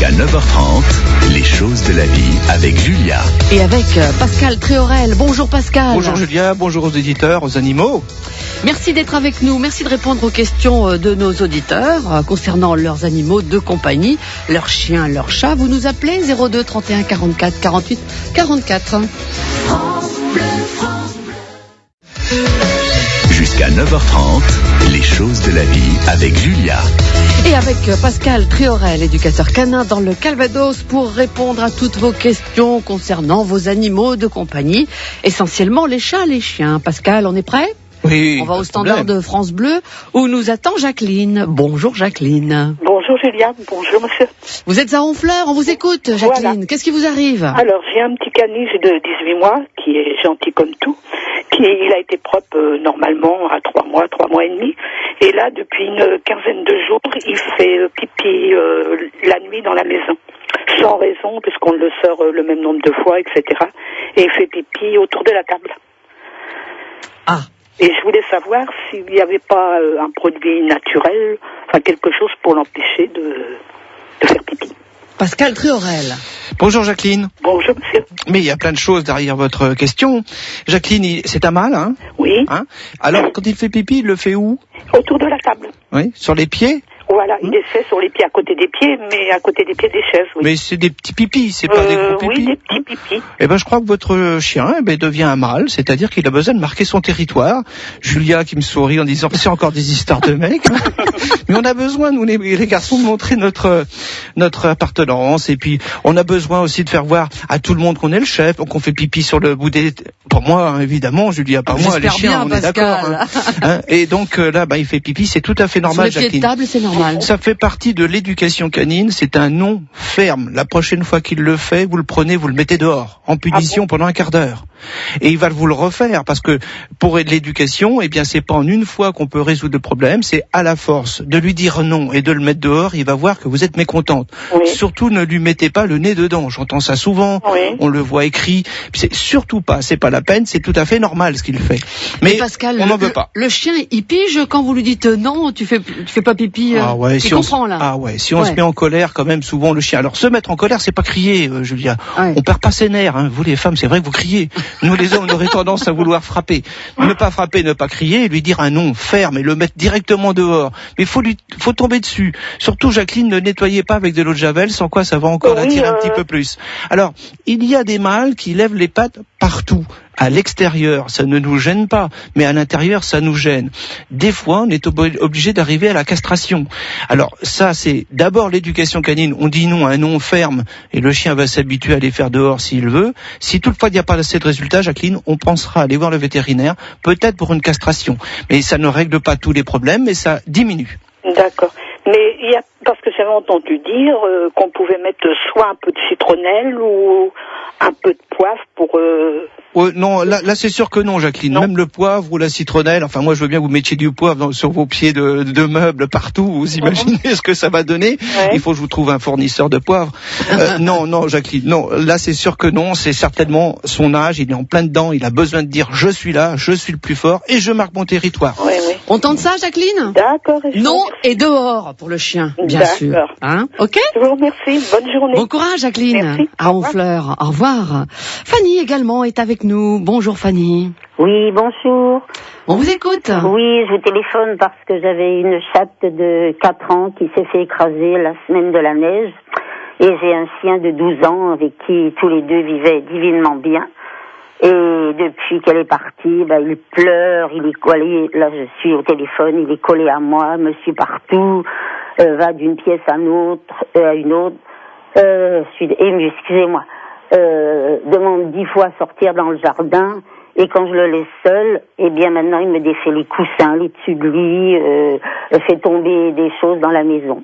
Jusqu'à 9h30, les choses de la vie avec Julia. Et avec Pascal Tréorel. Bonjour Pascal. Bonjour Julia, bonjour aux éditeurs, aux animaux. Merci d'être avec nous, merci de répondre aux questions de nos auditeurs concernant leurs animaux de compagnie, leurs chiens, leurs chats. Vous nous appelez 02 31 44 48 44. Jusqu'à 9h30, les choses de la vie avec Julia. Et avec Pascal Tréorel, éducateur canin dans le Calvados, pour répondre à toutes vos questions concernant vos animaux de compagnie, essentiellement les chats, les chiens. Pascal, on est prêt ? Oui. On va au standard de France Bleu où nous attend Jacqueline. Bonjour Jacqueline. Bonjour Julia, bonjour monsieur. Vous êtes à Honfleur, on vous écoute Jacqueline. Voilà. Qu'est-ce qui vous arrive ? Alors j'ai un petit caniche de 18 mois qui est gentil comme tout. Il a été propre normalement à 3 mois et demi. Et là, depuis une quinzaine de jours, il fait pipi la nuit dans la maison. Sans raison, puisqu'on le sort le même nombre de fois, etc. Et il fait pipi autour de la table. Ah. Et je voulais savoir s'il n'y avait pas un produit naturel, enfin quelque chose pour l'empêcher de faire pipi. Pascal Tréorel. Bonjour Jacqueline. Bonjour monsieur. Mais il y a plein de choses derrière votre question. Jacqueline, c'est un mâle, hein ? Oui. Hein ? Alors, quand il fait pipi, il le fait où ? Autour de la table. Oui, sur les pieds ? Voilà, il essaie sur les pieds, à côté des pieds, mais à côté des pieds des chaises, oui. Mais c'est des petits pipis, c'est pas des gros pipis. Oui, des petits pipis. Eh ben, je crois que votre chien devient un mâle, c'est-à-dire qu'il a besoin de marquer son territoire. Julia qui me sourit en disant c'est encore des histoires de mecs. Mais on a besoin, nous les garçons, de montrer notre appartenance. Et puis, on a besoin aussi de faire voir à tout le monde qu'on est le chef, qu'on fait pipi sur le bout des... Pour moi, hein, évidemment, Julia, pas moi, les chiens, bien, on Pascal. est d'accord. Hein. Et donc là, il fait pipi, c'est tout à fait normal, sur les pieds Jacqueline. de table, c'est normal. Ça fait partie de l'éducation canine, c'est un non ferme. La prochaine fois qu'il le fait, vous le prenez, vous le mettez dehors, en punition pendant un quart d'heure. Et il va vous le refaire, parce que pour l'éducation, c'est pas en une fois qu'on peut résoudre le problème, c'est à la force de lui dire non et de le mettre dehors, il va voir que vous êtes mécontente. Oui. Surtout ne lui mettez pas le nez dedans, j'entends ça souvent, on le voit écrit, c'est surtout pas, c'est pas la peine, c'est tout à fait normal ce qu'il fait. Mais Pascal, on n'en veut pas. Le chien, il pige quand vous lui dites non, tu fais pas pipi. Ah ouais, il comprend là. Ah ouais, si on se met en colère, quand même, souvent le chien. Alors se mettre en colère, c'est pas crier, Julia. Ouais. On perd pas ses nerfs. Hein. Vous les femmes, c'est vrai que vous criez. Nous les hommes, on aurait tendance à vouloir frapper. Ne pas frapper, ne pas crier, lui dire un non ferme et le mettre directement dehors. Mais faut tomber dessus. Surtout, Jacqueline, ne nettoyez pas avec de l'eau de javel, sans quoi ça va encore l'attirer un petit peu plus. Alors, il y a des mâles qui lèvent les pattes partout. À l'extérieur, ça ne nous gêne pas, mais à l'intérieur, ça nous gêne. Des fois, on est obligé d'arriver à la castration. Alors ça, c'est d'abord l'éducation canine. On dit non à un non ferme, et le chien va s'habituer à les faire dehors s'il veut. Si toutefois il n'y a pas assez de résultats, Jacqueline, on pensera aller voir le vétérinaire, peut-être pour une castration. Mais ça ne règle pas tous les problèmes, mais ça diminue. D'accord. Mais parce que j'avais entendu dire qu'on pouvait mettre soit un peu de citronnelle ou un peu de poivre pour... Non, là c'est sûr que non, Jacqueline. Non. Même le poivre ou la citronnelle, enfin moi je veux bien que vous mettiez du poivre sur vos pieds de meubles partout, vous imaginez ce que ça va donner. Il faut que je vous trouve un fournisseur de poivre. Non, Jacqueline, non, là c'est sûr que non, c'est certainement son âge, il est en plein dedans, il a besoin de dire je suis là, je suis le plus fort et je marque mon territoire. Oui. On tente ça, Jacqueline ? D'accord. Non et dehors pour le chien, bien sûr. Hein ? Ok ? Je vous remercie, bonne journée. Bon courage, Jacqueline. Merci. À Honfleur. Au revoir. Fanny également est avec nous. Bonjour Fanny. Oui, bonjour. On vous écoute. Oui, je vous téléphone parce que j'avais une chatte de 4 ans qui s'est fait écraser la semaine de la neige. Et j'ai un chien de 12 ans avec qui tous les deux vivaient divinement bien. Et depuis qu'elle est partie, il pleure, il est collé. Là, je suis au téléphone, il est collé à moi, me suit partout, va d'une pièce à une autre. Je suis émue, excusez-moi. Demande 10 fois à sortir dans le jardin. Et quand je le laisse seul, maintenant il me défait les coussins, les dessus de lit, fait tomber des choses dans la maison.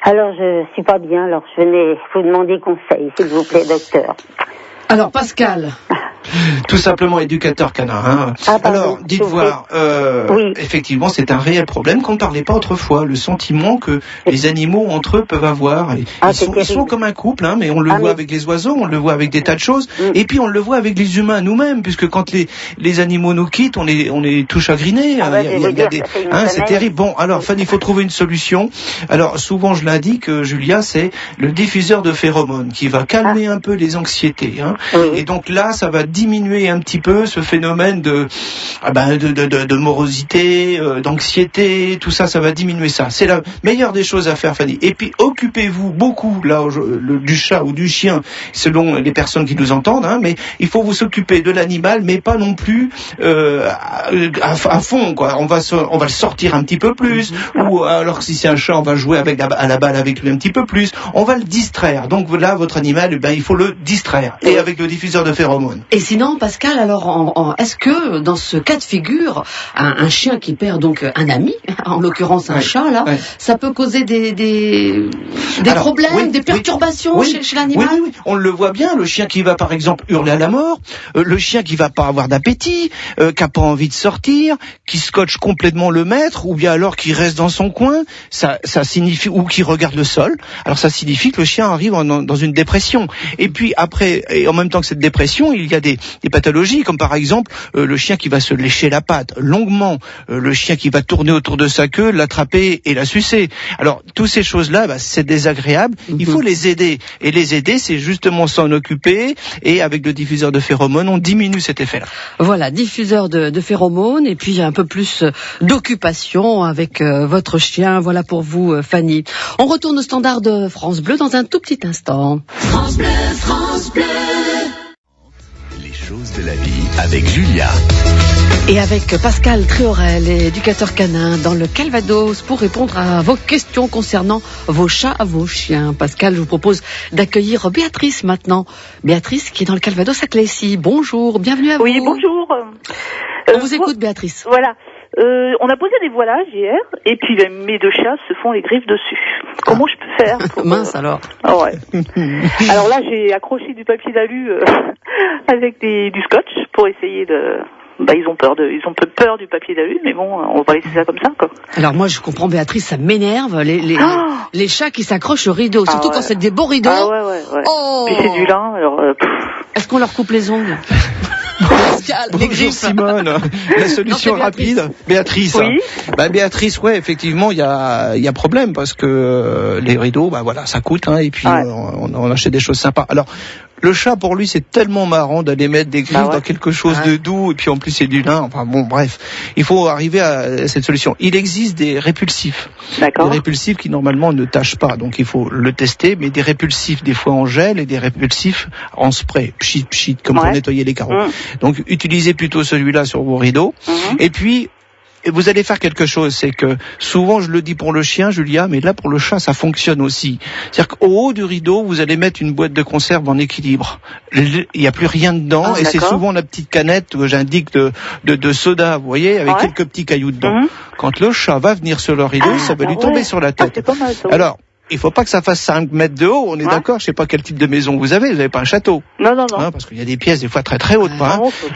Alors je suis pas bien, alors je venais vous demander conseil, s'il vous plaît, docteur. Alors Pascal, Tout simplement éducateur canin. Hein. Alors, dites voir, oui. effectivement, c'est un réel problème qu'on ne parlait pas autrefois. Le sentiment que les animaux entre eux peuvent avoir. Ils sont comme un couple, hein, mais on le voit avec les oiseaux, on le voit avec des tas de choses, et puis on le voit avec les humains nous-mêmes, puisque quand les animaux nous quittent, on est tout chagrinés. C'est terrible. Bon, alors Fanny, il faut trouver une solution. Alors souvent je l'indique, Julia, c'est le diffuseur de phéromones qui va calmer un peu les anxiétés. Hein. Et donc là, ça va diminuer un petit peu ce phénomène de morosité, d'anxiété, tout ça, ça va diminuer ça. C'est la meilleure des choses à faire, Fanny. Et puis occupez-vous beaucoup là du chat ou du chien, selon les personnes qui nous entendent. Hein, mais il faut vous occuper de l'animal, mais pas non plus à fond, quoi. On va le sortir un petit peu plus, ou alors que si c'est un chat, on va jouer à la balle avec lui un petit peu plus. On va le distraire. Donc là, votre animal, il faut le distraire. Et avec le diffuseur de phéromones. Et sinon, Pascal, alors, est-ce que dans ce cas de figure, un chien qui perd donc un ami, en l'occurrence un chat, là, ça peut causer des problèmes, des perturbations chez l'animal? Oui, on le voit bien. Le chien qui va, par exemple, hurler à la mort, le chien qui va pas avoir d'appétit, qui a pas envie de sortir, qui scotche complètement le maître, ou bien alors qui reste dans son coin, ça signifie, ou qui regarde le sol. Alors ça signifie que le chien arrive dans une dépression. Et puis après, et en même temps que cette dépression, il y a des pathologies, comme par exemple le chien qui va se lécher la patte longuement, le chien qui va tourner autour de sa queue, l'attraper et la sucer. Alors toutes ces choses-là, c'est désagréable. Il faut les aider. Et les aider, c'est justement s'en occuper. Et avec le diffuseur de phéromones, on diminue cet effet-là. Voilà, diffuseur de phéromones et puis un peu plus d'occupation avec votre chien. Voilà pour vous, Fanny. On retourne au standard de France Bleu dans un tout petit instant. France Bleu, France Bleu. Les choses de la vie avec Julia. Et avec Pascal Tréorel, éducateur canin dans le Calvados, pour répondre à vos questions concernant vos chats, vos chiens. Pascal, je vous propose d'accueillir Béatrice maintenant. Béatrice qui est dans le Calvados à Clécy. Bonjour, bienvenue à vous. Oui, bonjour. On vous écoute, Béatrice. Voilà. On a posé des voilages hier, et puis mes deux chats se font les griffes dessus. Comment je peux faire pour, Mince alors. Ouais. Alors là, j'ai accroché du papier d'alu avec du scotch pour essayer de... ils ont peur du papier d'alu, mais bon, on va laisser ça comme ça, quoi. Alors moi, je comprends, Béatrice, ça m'énerve, les chats qui s'accrochent au rideau, surtout quand c'est des beaux rideaux. Ah ouais. Oh. Puis c'est du lin, alors... Est-ce qu'on leur coupe les ongles? Bonjour Simone, la solution rapide. Béatrice. Oui. Béatrice, effectivement, il y a problème parce que les rideaux, ça coûte, hein, et puis on achète des choses sympas. Alors, le chat, pour lui, c'est tellement marrant d'aller mettre des griffes dans quelque chose de doux, et puis en plus c'est du lin. Enfin bon, bref, il faut arriver à cette solution. Il existe des répulsifs. D'accord. Des répulsifs qui normalement ne tâchent pas, donc il faut le tester, mais des répulsifs des fois en gel et des répulsifs en spray, pchit, comme pour nettoyer les carreaux. Donc utilisez plutôt celui-là sur vos rideaux. Et puis, vous allez faire quelque chose, c'est que souvent je le dis pour le chien, Julia, mais là pour le chat ça fonctionne aussi. C'est-à-dire qu'au haut du rideau, vous allez mettre une boîte de conserve en équilibre. Il n'y a plus rien dedans, et c'est souvent la petite canette que j'indique de soda, vous voyez, avec quelques petits cailloux dedans. Quand le chat va venir sur le rideau, ça va lui tomber sur la tête. C'est pas mal, ça, Alors, il faut pas que ça fasse 5 mètres de haut, on est d'accord, je sais pas quel type de maison vous avez pas un château. Non. Hein, parce qu'il y a des pièces des fois très très hautes,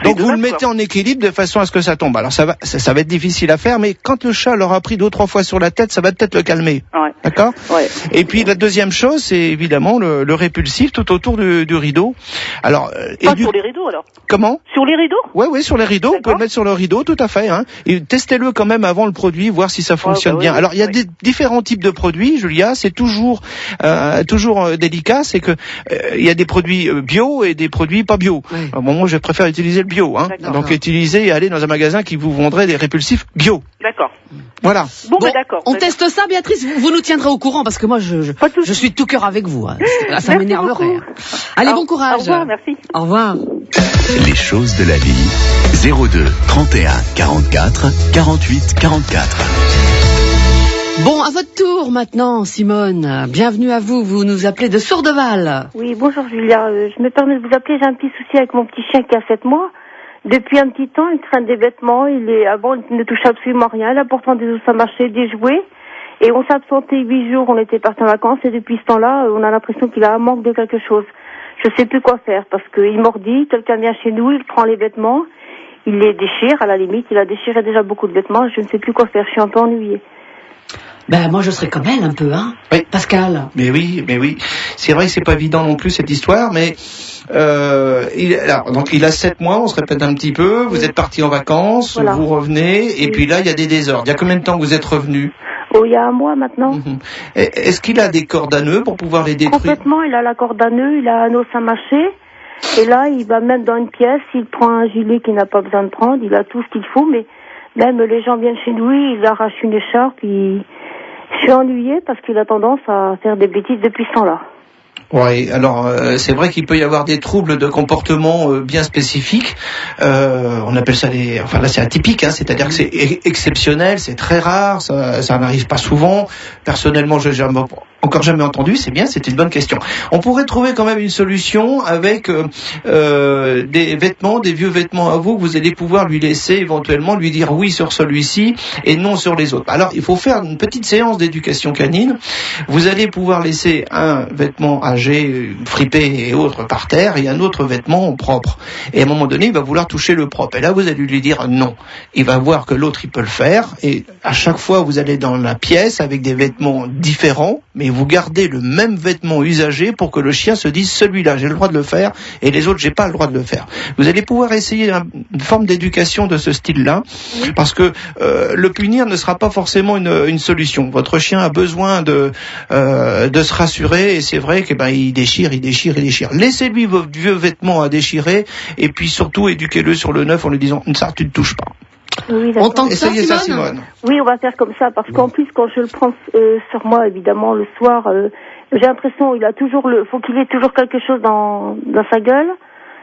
donc vous le mettez en équilibre de façon à ce que ça tombe. Alors ça va être difficile à faire, mais quand le chat l'aura pris 2 ou 3 fois sur la tête, ça va peut-être le calmer. D'accord. Et puis la deuxième chose, c'est évidemment le répulsif tout autour du rideau. Alors sur les rideaux alors. Comment? Sur les rideaux? Oui, sur les rideaux, vous pouvez le mettre sur le rideau, tout à fait. Hein. Et testez-le quand même avant le produit, voir si ça fonctionne bien. Alors il y a différents types de produits, Julia, c'est toujours délicat, c'est que il y a des produits bio et des produits pas bio. Alors, moi, je préfère utiliser le bio. Hein. Donc, utiliser et aller dans un magasin qui vous vendrait des répulsifs bio. D'accord. Voilà. Bon, d'accord. On teste ça, Béatrice. Vous nous tiendrez au courant parce que moi, je suis de tout cœur avec vous. Hein. Là, ça m'énerverait. Allez, bon courage. Au revoir, merci. Au revoir. Les choses de la vie. 02 31 44 48 44. Bon, à votre tour maintenant, Simone. Bienvenue à vous. Vous nous appelez de Sourdeval. Oui, bonjour Julia. Je me permets de vous appeler. J'ai un petit souci avec mon petit chien qui a 7 mois. Depuis un petit temps, il craint des vêtements. Avant, il ne touche absolument rien. Il a pourtant des os à marcher, des jouets. Et on s'est absenté 8 jours. On était partis en vacances. Et depuis ce temps-là, on a l'impression qu'il a un manque de quelque chose. Je sais plus quoi faire parce qu'il mordit, quelqu'un vient chez nous, il prend les vêtements, il les déchire, à la limite, il a déchiré déjà beaucoup de vêtements, je ne sais plus quoi faire, je suis un peu ennuyée. Ben, moi, je serais comme elle, un peu, hein. Oui. Pascal. Mais oui. C'est vrai que c'est pas évident non plus, cette histoire, mais, donc il a 7 mois, on se répète un petit peu, vous êtes parti en vacances, Voilà. vous revenez, et puis là, il y a des désordres. Il y a combien de temps que vous êtes revenu? Oh, il y a un mois maintenant. Est-ce qu'il a des cordes à nœuds pour pouvoir les détruire? Complètement, il a la corde à nœuds, il a un os à mâcher, et là, il va même dans une pièce, il prend un gilet qu'il n'a pas besoin de prendre, il a tout ce qu'il faut, mais même les gens viennent chez lui, ils arrachent une écharpe, je suis ennuyée parce qu'il a tendance à faire des bêtises depuis ce temps-là. Oui, alors c'est vrai qu'il peut y avoir des troubles de comportement bien spécifiques. On appelle ça enfin là c'est atypique, hein, c'est-à-dire que c'est exceptionnel, c'est très rare, ça n'arrive pas souvent. Personnellement, je n'ai encore jamais entendu. C'est bien, c'est une bonne question. On pourrait trouver quand même une solution avec des vêtements, des vieux vêtements à vous que vous allez pouvoir lui laisser éventuellement, lui dire oui sur celui-ci et non sur les autres. Alors il faut faire une petite séance d'éducation canine. Vous allez pouvoir laisser un vêtement âgé, fripé et autres par terre et un autre vêtement propre. Et à un moment donné, il va vouloir toucher le propre. Et là, vous allez lui dire non. Il va voir que l'autre, il peut le faire. Et à chaque fois, vous allez dans la pièce avec des vêtements différents, mais vous gardez le même vêtement usagé pour que le chien se dise celui-là, j'ai le droit de le faire et les autres, j'ai pas le droit de le faire. Vous allez pouvoir essayer une forme d'éducation de ce style-là parce que le punir ne sera pas forcément une solution. Votre chien a besoin de se rassurer et c'est vrai que il déchire. Laissez-lui vos vieux vêtements à déchirer et puis surtout éduquez-le sur le neuf en lui disant ça tu ne touches pas. Oui, On tente ça, Essayez ça, Simone. Simone. Oui, on va faire comme ça parce qu'en plus quand je le prends sur moi, évidemment, le soir, j'ai l'impression faut qu'il ait toujours quelque chose dans sa gueule.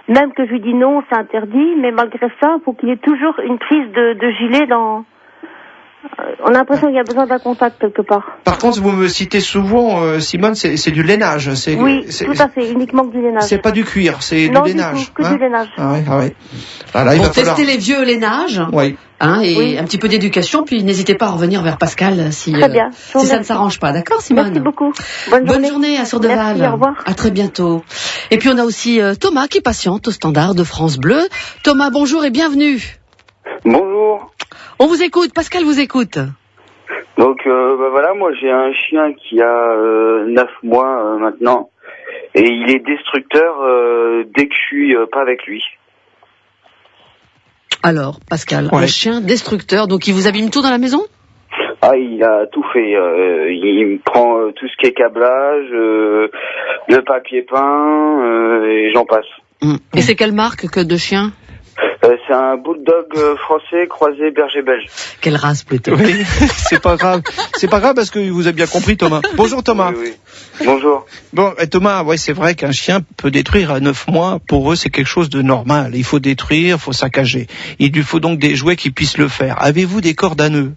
Même que je lui dis non, c'est interdit, mais malgré ça, faut qu'il ait toujours une prise de gilet dans. On a l'impression qu'il y a besoin d'un contact quelque part. Par contre, vous me citez souvent, Simone, c'est du lainage. Oui, tout à fait, uniquement que du lainage. C'est pas du cuir, c'est non, du lainage. Du tout, que du lainage. Ah ouais. Voilà, Pour tester les vieux lainages, Oui. et un petit peu d'éducation, puis n'hésitez pas à revenir vers Pascal si Très bien. Si ça ne s'arrange pas. D'accord, Simone? Merci beaucoup. Bonne journée à Sourdeval. Merci, au revoir. À très bientôt. Et puis on a aussi Thomas qui patiente au standard de France Bleu. Thomas, bonjour et bienvenue. Bonjour. On vous écoute, Pascal vous écoute. Donc voilà, moi j'ai un chien qui a 9 mois maintenant et il est destructeur dès que je suis pas avec lui. Alors, Pascal, un chien destructeur, donc il vous abîme tout dans la maison? Ah, il a tout fait. Il me prend tout ce qui est câblage, le papier peint et j'en passe. Et c'est quelle marque que de chien? C'est un bulldog français croisé berger belge. Quelle race plutôt? Oui, c'est pas grave. C'est pas grave parce que vous avez bien compris, Thomas. Bonjour, Thomas. Oui. Bonjour. Bon, Thomas, c'est vrai qu'un chien peut détruire à 9 mois. Pour eux, c'est quelque chose de normal. Il faut détruire, il faut saccager. Il lui faut donc des jouets qui puissent le faire. Avez-vous des cordes à nœuds?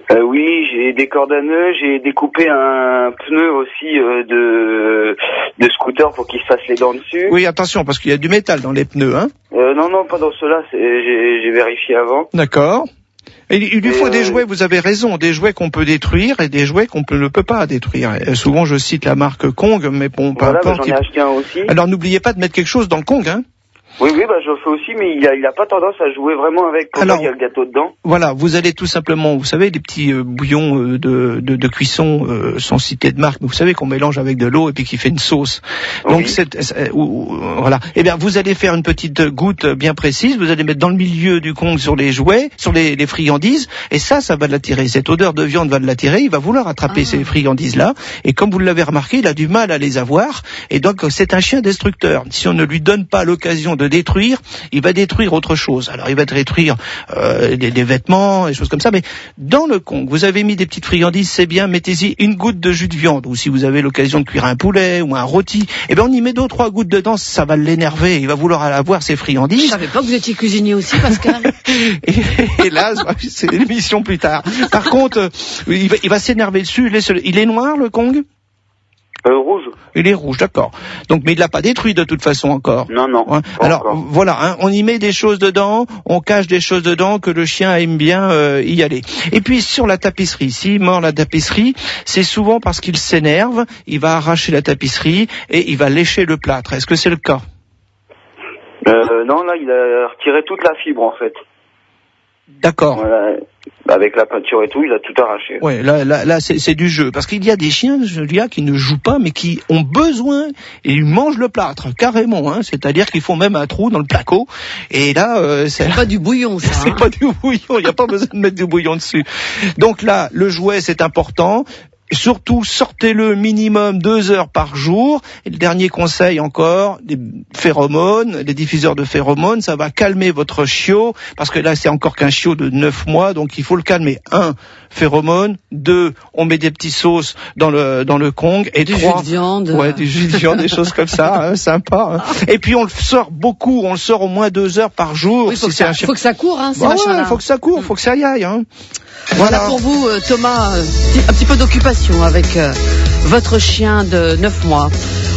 Oui, j'ai des cordes à nœuds, j'ai découpé un pneu aussi de scooter pour qu'il se fasse les dents dessus. Oui, attention, parce qu'il y a du métal dans les pneus, hein. Non, pas dans ceux-là, j'ai vérifié avant. D'accord. Et il lui faut des jouets, vous avez raison, des jouets qu'on peut détruire et des jouets qu'on ne peut pas détruire. Souvent, je cite la marque Kong, mais bon, peu importe. J'en ai acheté un aussi. Alors, n'oubliez pas de mettre quelque chose dans le Kong, hein. Oui, je le fais aussi, mais il a pas tendance à jouer vraiment avec quand il y a le gâteau dedans. Voilà, vous allez tout simplement, vous savez, les petits bouillons de cuisson sans citer de marque, mais vous savez qu'on mélange avec de l'eau et puis qui fait une sauce. Donc voilà. Eh bien, vous allez faire une petite goutte bien précise, vous allez mettre dans le milieu du Kong sur les jouets, sur les friandises, et ça va l'attirer. Cette odeur de viande va l'attirer, il va vouloir attraper ces friandises-là, et comme vous l'avez remarqué, il a du mal à les avoir, et donc c'est un chien destructeur. Si on ne lui donne pas l'occasion de détruire, il va détruire autre chose. Alors il va détruire des vêtements, des choses comme ça, mais dans le Kong, vous avez mis des petites friandises, c'est bien, mettez-y une goutte de jus de viande, ou si vous avez l'occasion de cuire un poulet ou un rôti, on y met 2 ou 3 gouttes dedans, ça va l'énerver, il va vouloir avoir ses friandises. Je savais pas que vous étiez cuisinier aussi, Pascal. et là, c'est l'émission plus tard. Par contre, il va s'énerver dessus, il est noir le Kong? Rouge. Il est rouge, d'accord. Donc, mais il l'a pas détruit de toute façon encore. Non, non. Ouais. Alors voilà, hein, on y met des choses dedans, on cache des choses dedans que le chien aime bien y aller. Et puis sur la tapisserie, s'il mord la tapisserie, c'est souvent parce qu'il s'énerve, il va arracher la tapisserie et il va lécher le plâtre. Est-ce que c'est le cas? Non, là, il a retiré toute la fibre en fait. D'accord. Voilà. Avec la peinture et tout, il a tout arraché. Ouais, là, c'est du jeu. Parce qu'il y a des chiens, Julia, qui ne jouent pas, mais qui ont besoin, et ils mangent le plâtre, carrément, hein. C'est-à-dire qu'ils font même un trou dans le placo. Et là, c'est pas du bouillon, ça. C'est pas du bouillon, il n'y a pas besoin de mettre du bouillon dessus. Donc là, le jouet, c'est important. Surtout, sortez-le minimum 2 heures par jour. Et le dernier conseil encore, des phéromones, les diffuseurs de phéromones, ça va calmer votre chiot, parce que là, c'est encore qu'un chiot de 9 mois, donc il faut le calmer. 1, phéromone. 2, on met des petits sauces dans le Kong. Et 3, jus de viande. Ouais, du jus de viande, des choses comme ça, hein, sympa. Hein. Et puis, on le sort beaucoup, on le sort au moins 2 heures par jour. Oui, faut que ça court, hein, ces machins-là. Faut que ça court, faut que ça y aille, hein. Voilà pour vous, Thomas, un petit peu d'occupation avec votre chien de 9 mois.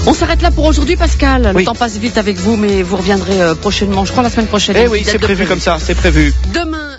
On s'arrête là pour aujourd'hui, Pascal. Le temps passe vite avec vous, mais vous reviendrez prochainement, je crois la semaine prochaine. Eh oui, c'est prévu comme ça, c'est prévu. Demain.